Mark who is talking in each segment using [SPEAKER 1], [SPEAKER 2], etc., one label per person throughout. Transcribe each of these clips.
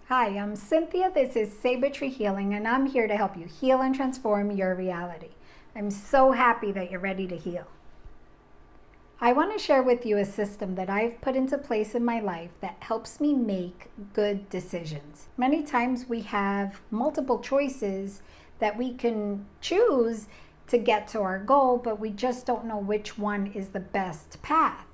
[SPEAKER 1] Hi, I'm Cynthia. This is Saber Tree Healing, and I'm here to help you heal and transform your reality. I'm so happy that you're ready to heal. I want to share with you a system that I've put into place in my life that helps me make good decisions. Many times we have multiple choices that we can choose to get to our goal, but we just don't know which one is the best path.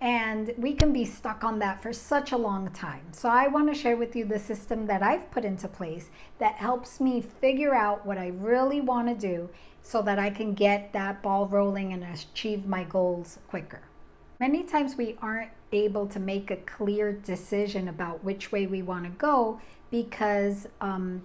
[SPEAKER 1] And we can be stuck on that for such a long time. So I want to share with you the system that I've put into place that helps me figure out what I really want to do so that I can get that ball rolling and achieve my goals quicker. Many times we aren't able to make a clear decision about which way we want to go because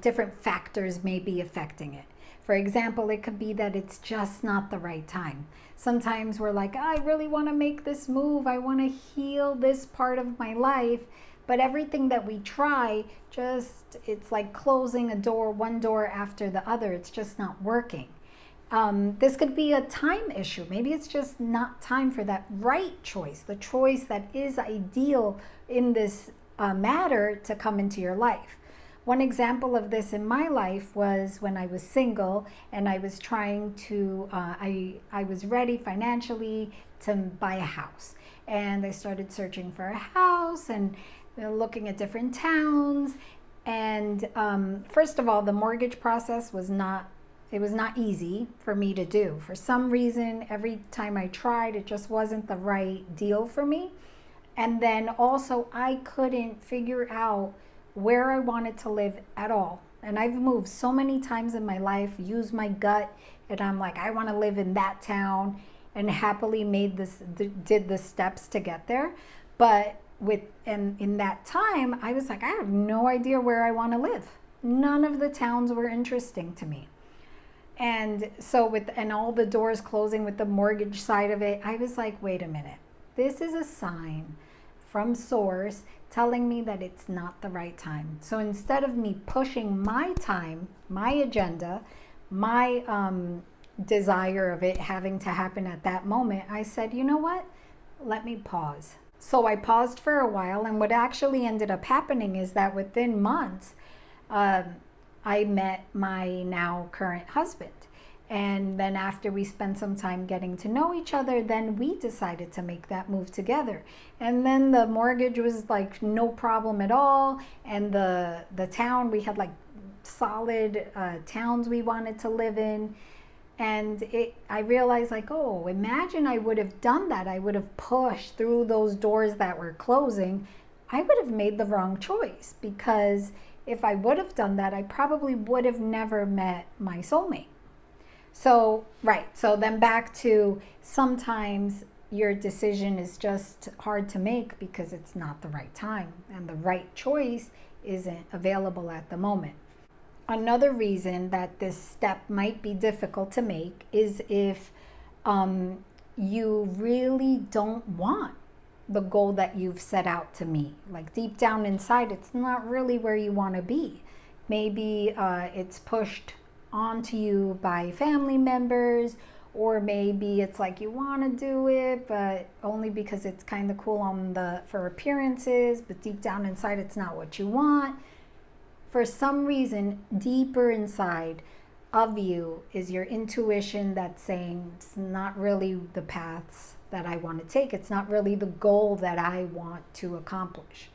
[SPEAKER 1] different factors may be affecting it. For example, it could be that it's just not the right time. Sometimes we're like, I really want to make this move. I want to heal this part of my life. But everything that we try, it's like closing a door, one door after the other. It's just not working. This could be a time issue. Maybe it's just not time for that right choice, the choice that is ideal in this matter to come into your life. One example of this in my life was when I was single and I was trying to, I was ready financially to buy a house. And I started searching for a house and looking at different towns. And first of all, the mortgage process was not easy for me to do. For some reason, every time I tried, it just wasn't the right deal for me. And then also, I couldn't figure out where I wanted to live at all. And I've moved so many times in my life, used my gut, and I'm like, I want to live in that town, and happily did the steps to get there. But in that time, I was like, I have no idea where I want to live. None of the towns were interesting to me. And so and all the doors closing with the mortgage side of it, I was like, wait a minute, this is a sign from source telling me that it's not the right time. So instead of me pushing my time, my agenda, my desire of it having to happen at that moment, I said, you know what? Let me pause. So I paused for a while, and what actually ended up happening is that within months, I met my now current husband. And then after we spent some time getting to know each other, then we decided to make that move together. And then the mortgage was like no problem at all. And the town, we had like solid towns we wanted to live in. And I realized like, oh, imagine I would have done that. I would have pushed through those doors that were closing. I would have made the wrong choice, because if I would have done that, I probably would have never met my soulmate. So then back to, sometimes your decision is just hard to make because it's not the right time and the right choice isn't available at the moment. Another reason that this step might be difficult to make is if you really don't want the goal that you've set out to meet. Like deep down inside, it's not really where you want to be. Maybe it's pushed onto you by family members, or maybe it's like you want to do it but only because it's kind of cool for appearances, but deep down inside it's not what you want. For some reason, deeper inside of you is your intuition that's saying it's not really the paths that I want to take. It's not really the goal that I want to accomplish.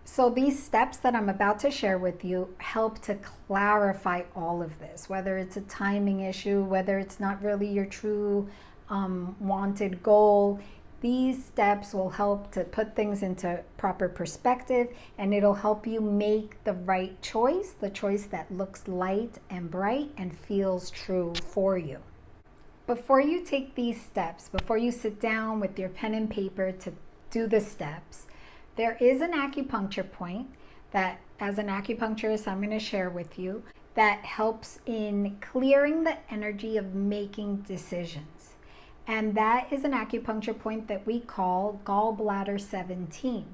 [SPEAKER 1] So these steps that I'm about to share with you help to clarify all of this, whether it's a timing issue, whether it's not really your true wanted goal. These steps will help to put things into proper perspective, and it'll help you make the right choice, the choice that looks light and bright and feels true for you. Before you take these steps, before you sit down with your pen and paper to do the steps, there is an acupuncture point that, as an acupuncturist, I'm going to share with you that helps in clearing the energy of making decisions. And that is an acupuncture point that we call gallbladder 17.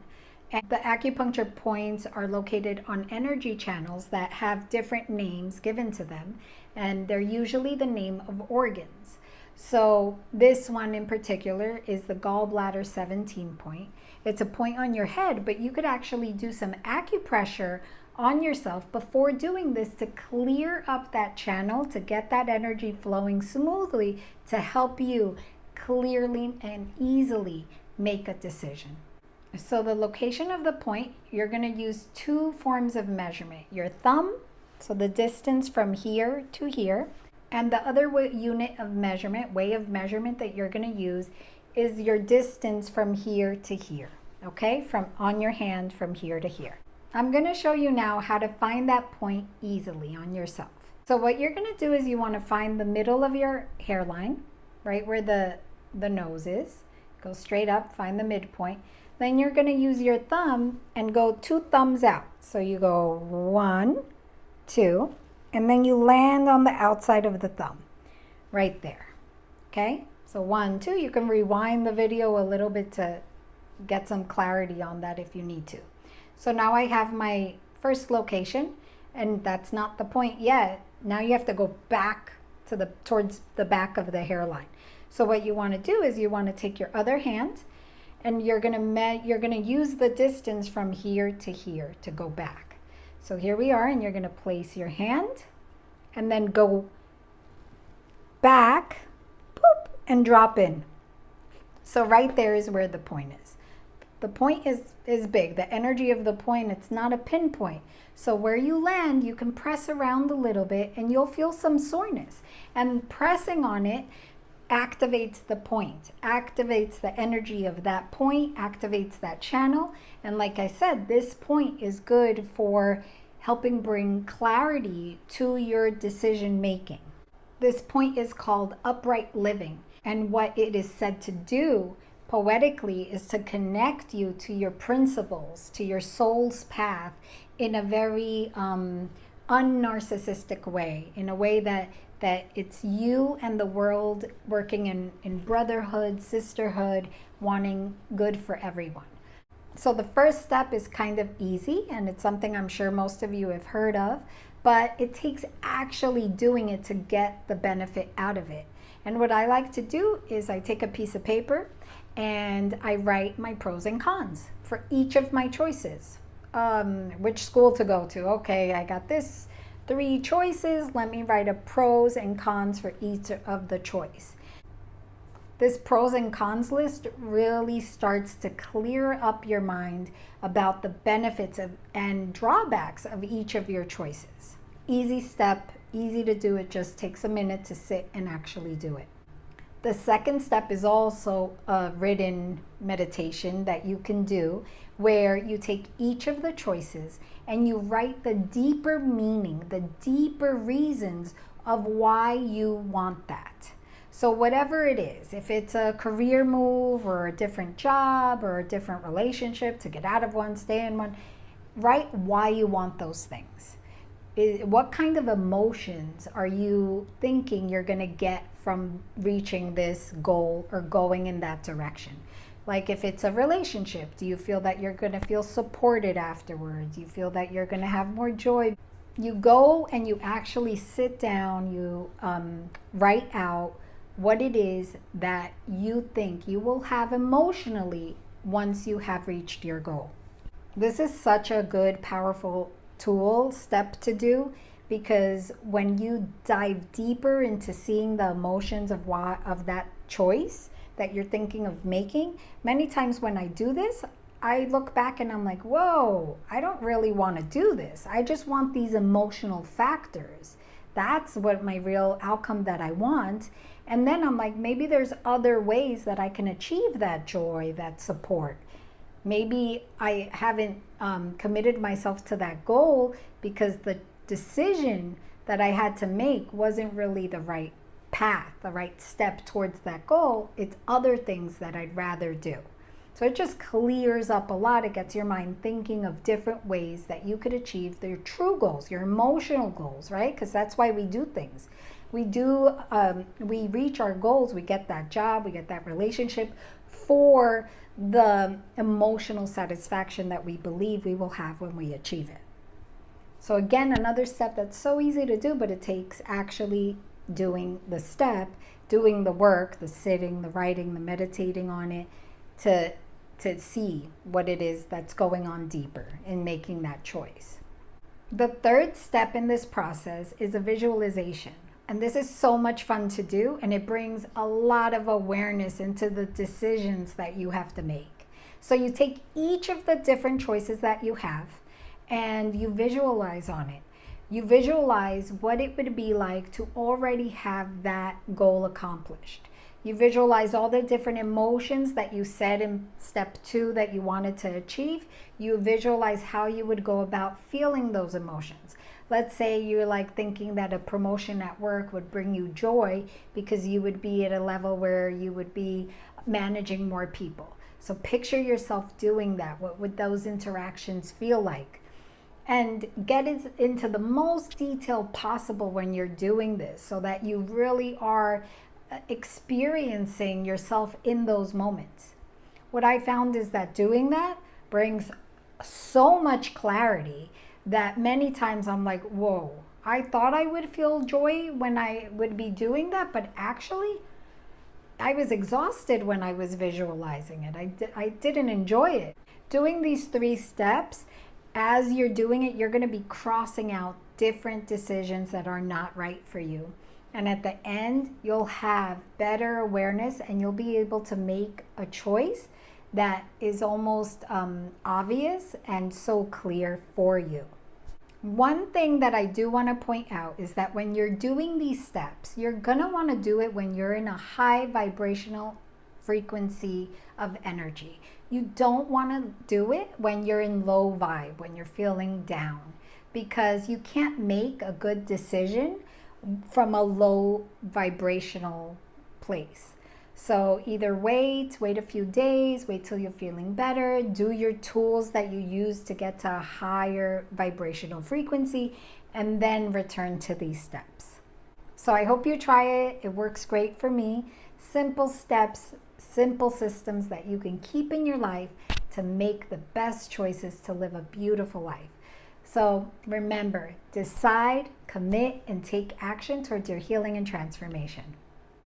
[SPEAKER 1] And the acupuncture points are located on energy channels that have different names given to them, and they're usually the name of organs. So this one in particular is the gallbladder 17 point. It's a point on your head, but you could actually do some acupressure on yourself before doing this to clear up that channel, to get that energy flowing smoothly, to help you clearly and easily make a decision. So the location of the point, you're going to use two forms of measurement. Your thumb, so the distance from here to here, and the other unit of measurement, way of measurement that you're going to use is your distance from here to here, okay? From on your hand from here to here. I'm going to show you now how to find that point easily on yourself. So what you're going to do is you want to find the middle of your hairline, right where the nose is. Go straight up, find the midpoint. Then you're going to use your thumb and go 2 thumbs out. So you go 1, 2, and then you land on the outside of the thumb, right there. Okay? So 1, 2, you can rewind the video a little bit to get some clarity on that if you need to. So now I have my first location, and that's not the point yet. Now you have to go back to towards the back of the hairline. So what you want to do is you want to take your other hand, and you're going to use the distance from here to here to go back. So here we are, and you're going to place your hand and then go back, boop, and drop in. So right there is where the point is. The point is big. The energy of the point, it's not a pinpoint. So where you land, you can press around a little bit and you'll feel some soreness. And pressing on it activates the point, activates the energy of that point, activates that channel. And like I said, this point is good for helping bring clarity to your decision making. This point is called upright living. And what it is said to do poetically is to connect you to your principles, to your soul's path in a very unnarcissistic way, in a way that it's you and the world working in brotherhood, sisterhood, wanting good for everyone. So the first step is kind of easy, and it's something I'm sure most of you have heard of, but it takes actually doing it to get the benefit out of it. And what I like to do is I take a piece of paper and I write my pros and cons for each of my choices. Which school to go to? Okay, I got this 3 choices. Let me write a pros and cons for each of the choice. This pros and cons list really starts to clear up your mind about the benefits and drawbacks of each of your choices. Easy step, easy to do. It just takes a minute to sit and actually do it. The second step is also a written meditation that you can do, where you take each of the choices and you write the deeper meaning, the deeper reasons of why you want that. So whatever it is, if it's a career move or a different job or a different relationship, to get out of one, stay in one, write why you want those things. What kind of emotions are you thinking you're going to get from reaching this goal or going in that direction? Like if it's a relationship, do you feel that you're going to feel supported afterwards? You feel that you're going to have more joy? You go and you actually sit down, you write out what it is that you think you will have emotionally once you have reached your goal. This is such a good, powerful step to do, because when you dive deeper into seeing the emotions of that choice that you're thinking of making, many times when I do this, I look back and I'm like, whoa, I don't really want to do this. I just want these emotional factors. That's what my real outcome that I want. And then I'm like, maybe there's other ways that I can achieve that joy, that support. Maybe I haven't committed myself to that goal because the decision that I had to make wasn't really the right path, the right step towards that goal. It's other things that I'd rather do. So it just clears up a lot. It gets your mind thinking of different ways that you could achieve your true goals, your emotional goals, right? Because that's why we do things. We reach our goals, we get that job, we get that relationship for the emotional satisfaction that we believe we will have when we achieve it. So again, another step that's so easy to do, but it takes actually doing the step, doing the work, the sitting, the writing, the meditating on it, to see what it is that's going on deeper in making that choice. The third step in this process is a visualization. And this is so much fun to do, and it brings a lot of awareness into the decisions that you have to make. So you take each of the different choices that you have and you visualize on it. You visualize what it would be like to already have that goal accomplished. You visualize all the different emotions that you said in step 2 that you wanted to achieve. You visualize how you would go about feeling those emotions. Let's say you're like thinking that a promotion at work would bring you joy because you would be at a level where you would be managing more people. So picture yourself doing that. What would those interactions feel like? And get into the most detail possible when you're doing this so that you really are experiencing yourself in those moments. What I found is that doing that brings so much clarity that many times I'm like, whoa, I thought I would feel joy when I would be doing that, but actually I was exhausted when I was visualizing it. I didn't enjoy it. Doing these 3 steps, as you're doing it, you're going to be crossing out different decisions that are not right for you. And at the end, you'll have better awareness and you'll be able to make a choice that is almost obvious and so clear for you. One thing that I do want to point out is that when you're doing these steps, you're going to want to do it when you're in a high vibrational frequency of energy. You don't want to do it when you're in low vibe, when you're feeling down, because you can't make a good decision from a low vibrational place. So either wait a few days, wait till you're feeling better, do your tools that you use to get to a higher vibrational frequency, and then return to these steps. So I hope you try it. It works great for me. Simple steps, simple systems that you can keep in your life to make the best choices to live a beautiful life. So remember, decide, commit, and take action towards your healing and transformation.